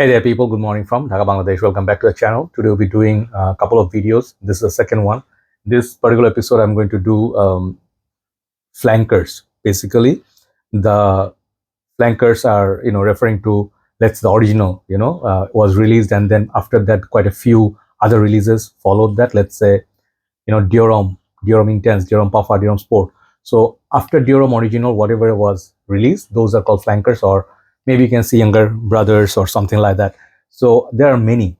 Hey there people, good morning from Dhaka, Bangladesh. Welcome back to the channel. Today we'll be doing a couple of videos. This is the second one. This particular episode I'm going to do flankers. Basically, the flankers are, referring to, let's the original, was released, and then after that quite a few other releases followed that. Let's say, Dior Intense, Dior Parfum, Dior Sport. So after Dior original, whatever was released, those are called flankers, or maybe you can see younger brothers or something like that. So there are many,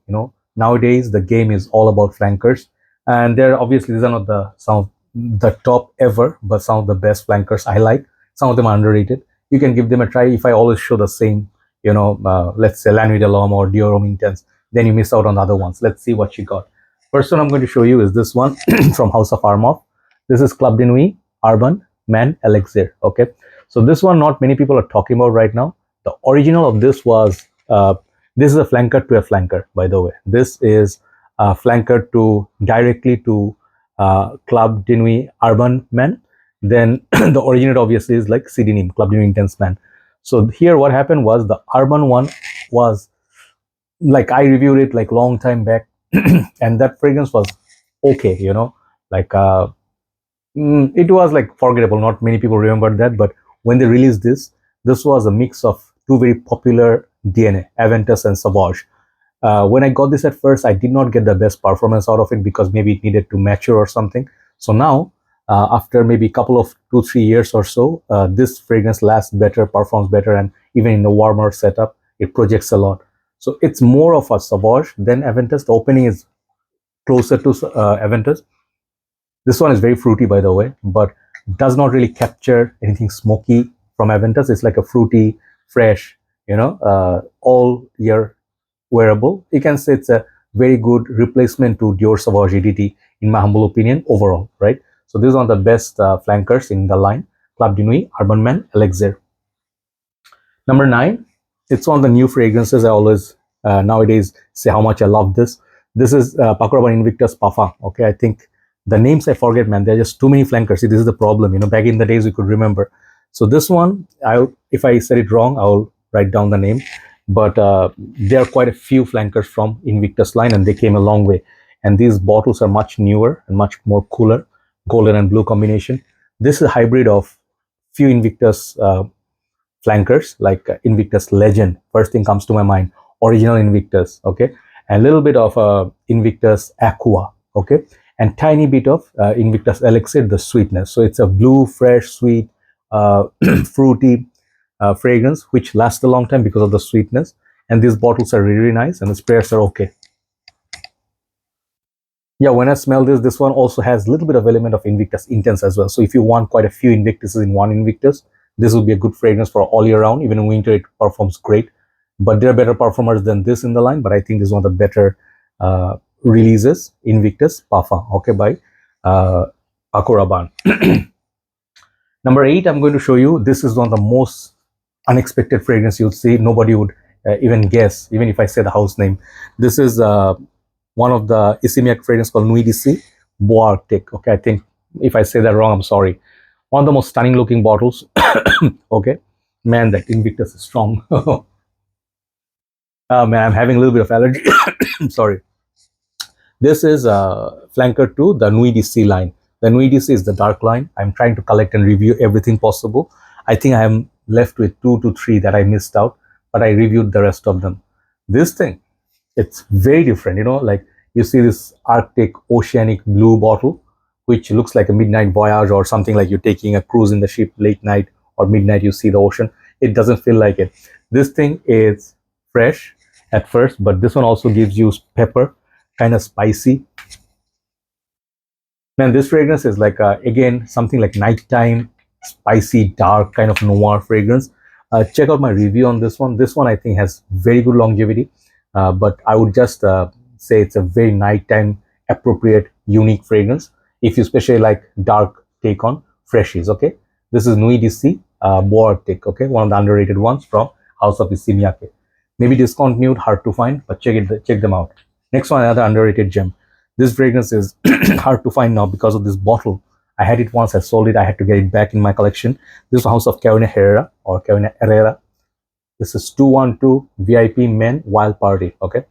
nowadays the game is all about flankers, and they're obviously, these are not some of the top ever, but some of the best flankers I like. Some of them are underrated. You can give them a try. If I always show the same, let's say La Nuit or Dior Intense, then you miss out on the other ones. Let's see what she got. First one I'm going to show you is this one from House of Armaf. This is Club de Nuit Urban Man Elixir. Okay, so this one not many people are talking about right now. The original of this was, this is a flanker to a flanker, by the way. This is a flanker to directly to Club de Nuit Urban Man. Then the original obviously is like CDNIM, Club de Nuit Intense Man. So here what happened was the urban one was, like, I reviewed it like long time back and that fragrance was okay, like it was like forgettable. Not many people remember that, but when they released this was a mix of two very popular DNA, Invictus and Sauvage. When I got this at first, I did not get the best performance out of it because maybe it needed to mature or something. So now, after maybe a couple of 2-3 years or so, this fragrance lasts better, performs better, and even in the warmer setup, it projects a lot. So it's more of a Sauvage than Invictus. The opening is closer to Invictus. This one is very fruity, by the way, but does not really capture anything smoky from Invictus. It's like a fruity, fresh, all year wearable. You can say it's a very good replacement to Dior Sauvage EDT, in my humble opinion, overall, right? So this is one of the best flankers in the line, Club de Nuit Urban Man Elixir. Number 9, it's one of the new fragrances. I always nowadays say how much I love this. This is Paco Invictus Parfum. Okay, I think the names I forget, man. There are just too many flankers. See, this is the problem. Back in the days we could remember. So this one, if I said it wrong, I'll write down the name. But there are quite a few flankers from Invictus line, and they came a long way. And these bottles are much newer and much more cooler, golden and blue combination. This is a hybrid of few Invictus flankers, like Invictus Legend. First thing comes to my mind, original Invictus, okay, and a little bit of Invictus Aqua, okay, and tiny bit of Invictus Elixir, the sweetness. So it's a blue, fresh, sweet, fruity fragrance which lasts a long time because of the sweetness. And these bottles are really nice, and the sprayers are okay. Yeah, when I smell this one also has a little bit of element of Invictus Intense as well. So if you want quite a few Invictuses in one Invictus, this will be a good fragrance for all year round. Even in winter, it performs great. But there are better performers than this in the line. But I think this is one of the better releases, Invictus Parfum, okay, by Paco Rabanne. Number 8, I'm going to show you. This is one of the most unexpected fragrance you'll see. Nobody would even guess, even if I say the house name. This is one of the Issey fragrance called Nuit Bois. Okay, I think if I say that wrong, I'm sorry. One of the most stunning looking bottles. Okay, man, that Invictus is strong. Man, I'm having a little bit of allergy. Sorry. This is a flanker to the Nuit line. The Nuit is the dark line. I'm trying to collect and review everything possible. I think I am left with 2 to 3 that I missed out, but I reviewed the rest of them. This thing, it's very different, like you see this Arctic oceanic blue bottle, which looks like a midnight voyage or something, like you're taking a cruise in the ship late night or midnight, you see the ocean. It doesn't feel like it. This thing is fresh at first, but this one also gives you pepper, kind of spicy. Man, this fragrance is like, again, something like nighttime, spicy, dark, kind of noir fragrance. Check out my review on this one. This one I think has very good longevity, but I would just say it's a very nighttime appropriate, unique fragrance if you especially like dark take on freshies. Okay, this is Nuit Bois, okay, one of the underrated ones from House of Miyake. Maybe discontinued, hard to find, but check them out. Next one, another underrated gem. This fragrance is hard to find now because of this bottle. I had it once, I sold it, I had to get it back in my collection. This is House of Herrera or Herrera. This is 212 VIP Men Wild Party. Okay,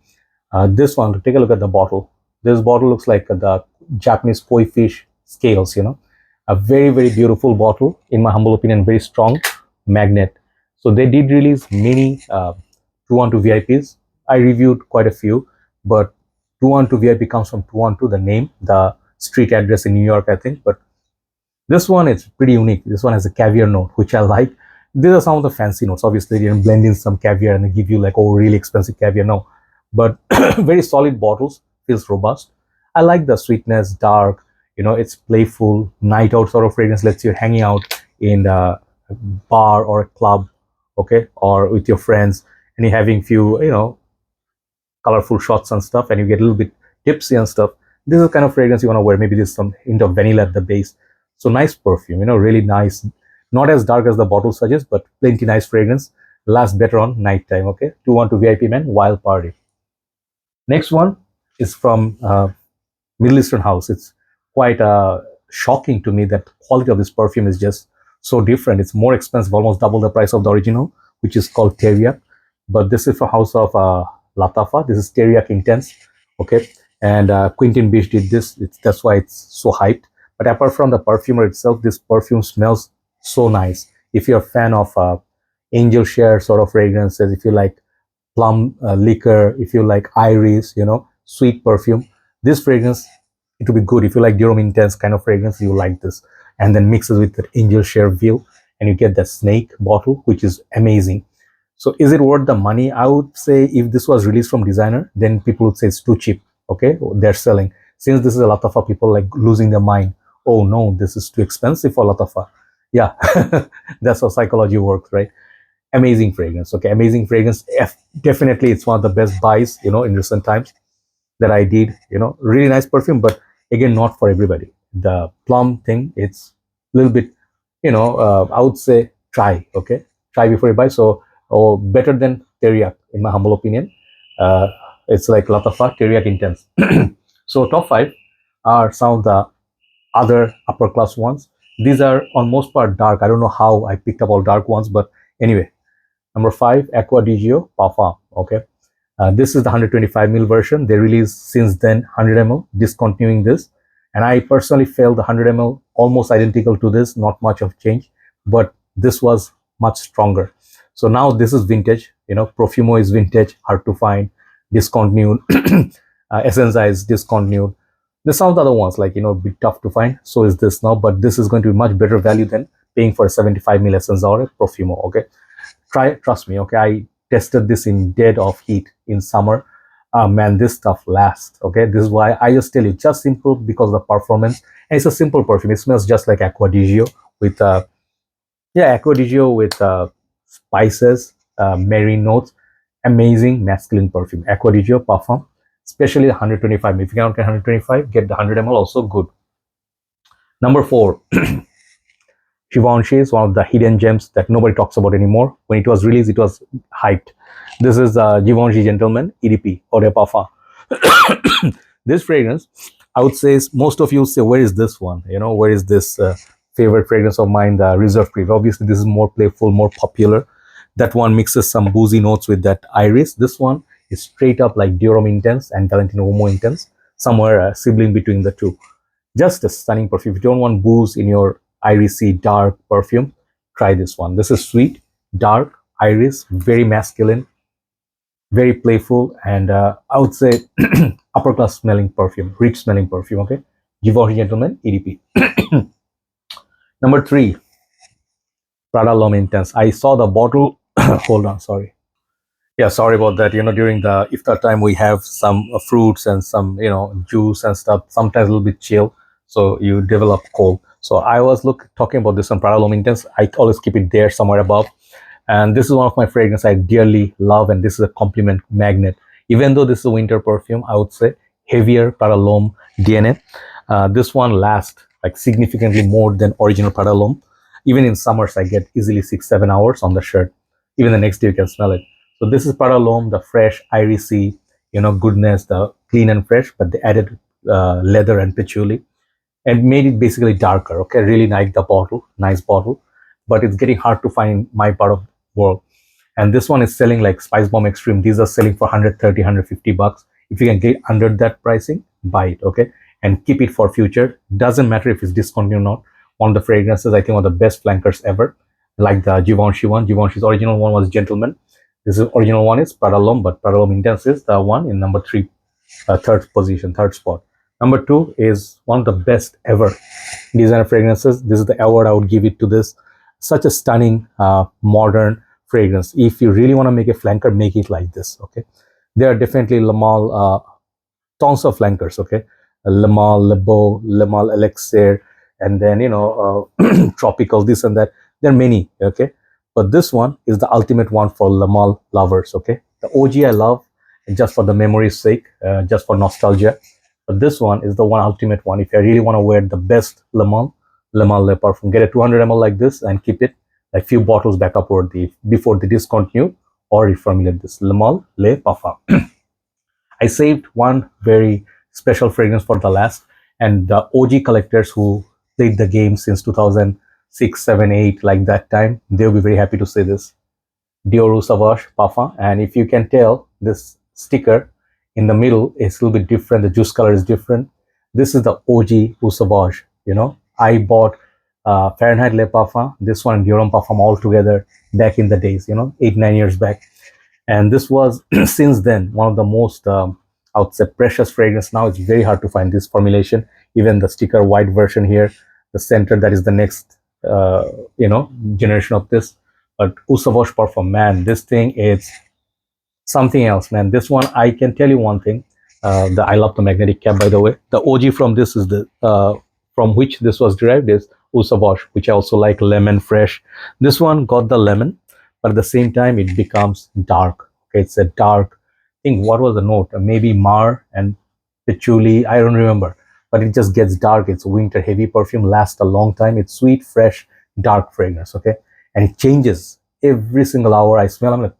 this one, take a look at the bottle. This bottle looks like the Japanese koi fish scales, you know. A very, very beautiful bottle, in my humble opinion, very strong magnet. So they did release many 212 VIPs. I reviewed quite a few, but 212 VIP comes from 212, the name, the street address in New York, I think. But this one is pretty unique. This one has a caviar note, which I like. These are some of the fancy notes. Obviously, you can blend in some caviar and they give you like, oh, really expensive caviar. No, but very solid bottles, feels robust. I like the sweetness, dark, you know, it's playful, night out sort of fragrance. Let's say you're hanging out in a bar or a club, okay, or with your friends, and you're having few, you know, colorful shots and stuff, and you get a little bit tipsy and stuff. This is the kind of fragrance you want to wear. Maybe there's some hint of vanilla at the base. So nice perfume, you know, really nice. Not as dark as the bottle suggests, but plenty nice fragrance. Lasts better on nighttime, okay? 212 VIP Men Wild Party. Next one is from Middle Eastern house. It's quite shocking to me that quality of this perfume is just so different. It's more expensive, almost double the price of the original, which is called Teriaq. But this is from house of Lattafa. This is Teriaq Intense, okay? And Quentin Beach did this. That's why it's so hyped. But apart from the perfumer itself, this perfume smells so nice. If you're a fan of angel share sort of fragrances, if you like plum liquor, if you like iris, you know, sweet perfume, this fragrance, it will be good. If you like Dior Intense kind of fragrance, you like this. And then mixes with that angel share veil, and you get the snake bottle, which is amazing. So is it worth the money? I would say if this was released from designer, then people would say it's too cheap. Okay, they're selling. Since this is a Lattafa, people like losing their mind. Oh no, this is too expensive for Lattafa. Yeah, that's how psychology works, right? Amazing fragrance. Okay, amazing fragrance. Definitely, it's one of the best buys, you know, in recent times that I did. You know, really nice perfume, but again, not for everybody. The plum thing, it's a little bit, you know, I would say try. Okay, try before you buy. So, oh, better than Teriaq, in my humble opinion. It's like Lattafa, Teriaq Intense. So top 5 are some of the other upper class ones. These are on most part dark. I don't know how I picked up all dark ones, but anyway. Number 5, Aqua di Gio Parfum. Okay, this is the 125 ml version. They released since then 100 ml, discontinuing this. And I personally felt the 100 ml almost identical to this, not much of change, but this was much stronger. So now this is vintage. You know, Profumo is vintage, hard to find, discontinued. Essenza is discontinued. There's some of the other ones, like, you know, a bit tough to find. So is this now, but this is going to be much better value than paying for a 75 ml Essenza or a Profumo. Okay, trust me. Okay, I tested this in dead of heat in summer. Man, this stuff lasts. Okay, this is why I just tell you, just simple because of the performance, and it's a simple perfume. It smells just like Aqua di Gio with Aqua di Gio with spices, marine notes. Amazing masculine perfume, Aqua di Gio Parfum, especially 125 ml. If you cannot get 125, get the 100 ml, also good. Number 4, Givenchy is one of the hidden gems that nobody talks about anymore. When it was released, it was hyped. This is Givenchy Gentleman EDP Eau de Parfum. This fragrance, I would say, most of you say, where is this one? You know, where is this favorite fragrance of mine, the Reserve Preview? Obviously, this is more playful, more popular. That one mixes some boozy notes with that iris. This one is straight up like Dior Intense and Valentino Uomo Intense, somewhere sibling between the two. Just a stunning perfume. If you don't want booze in your irisy dark perfume, try this one. This is sweet, dark, iris, very masculine, very playful, and I would say upper class smelling perfume, rich smelling perfume. Okay, Givenchy Gentleman EDP. Number 3, Prada L'Homme Intense. I saw the bottle. Hold on, sorry. Yeah, sorry about that. You know, during the iftar time, we have some fruits and some, you know, juice and stuff. Sometimes a little bit chill, so you develop cold. So I was talking about this on Prada L'Homme Intense. I always keep it there somewhere above. And this is one of my fragrances I dearly love, and this is a compliment magnet. Even though this is a winter perfume, I would say heavier Prada L'Homme DNA. This one lasts like significantly more than original Prada L'Homme. Even in summers, I get easily 6-7 hours on the shirt. Even the next day, you can smell it. So this is Prada L'Homme, the fresh, irisy, you know, goodness, the clean and fresh, but they added leather and patchouli and made it basically darker. Okay, really like the bottle, nice bottle, but it's getting hard to find in my part of the world. and this one is selling like Spice Bomb Extreme. These are selling for 130, 150 bucks. If you can get under that pricing, buy it, okay? And keep it for future. Doesn't matter if it's discontinued or not. One of the fragrances, I think, one of the best flankers ever. Like the Givenchy one. Givenchy's original one was Gentleman. This is original one is Prada L'Homme, but Prada L'Homme Intense is the one in number 3, third position, third spot. Number 2 is one of the best ever designer fragrances. This is the award I would give it to this. Such a stunning, modern fragrance. If you really want to make a flanker, make it like this, okay? There are definitely Le Male, tons of flankers, okay? Le Male, Le Beau, Le Male Elixir, and then, you know, tropical, this and that. There are many, okay? But this one is the ultimate one for Le Male lovers, okay? The OG I love just for the memory's sake, just for nostalgia. But this one is the one ultimate one. If I really want to wear the best Le Male Le Parfum, get a 200 ml like this and keep it like few bottles back up before they discontinue or reformulate this. Le Male Le Parfum. I saved one very special fragrance for the last, and the OG collectors who played the game since 2006, 7, 8, like that time, they'll be very happy to say this. Dior Sauvage Parfum. And if you can tell, this sticker in the middle is a little bit different. The juice color is different. This is the OG Sauvage, you know. I bought Fahrenheit Le Parfum, this one, Dior Parfum all together back in the days, you know, 8, 9 years back. And this was, since then, one of the most, I would say, precious fragrance. Now it's very hard to find this formulation. Even the sticker white version here, the center, that is the next, you know, generation of this. But Sauvage Parfum, man, this thing is something else, man. This one, I can tell you one thing. I love the magnetic cap, by the way. The OG from this is the, from which this was derived is Sauvage, which I also like, lemon fresh. This one got the lemon, but at the same time, it becomes dark. Okay, it's a dark, I think, what was the note? Maybe Mar and patchouli, I don't remember. But it just gets dark. It's winter heavy perfume, lasts a long time. It's sweet, fresh, dark fragrance, okay? And it changes every single hour I smell. I'm like,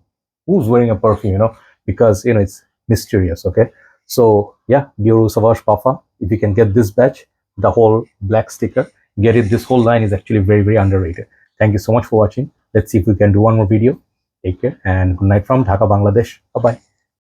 who's wearing a perfume, you know? Because, you know, it's mysterious, okay? So, yeah, Dior Sauvage Parfum. If you can get this batch, the whole black sticker, get it. This whole line is actually very, very underrated. Thank you so much for watching. Let's see if we can do one more video. Take care and good night from Dhaka, Bangladesh. Bye-bye.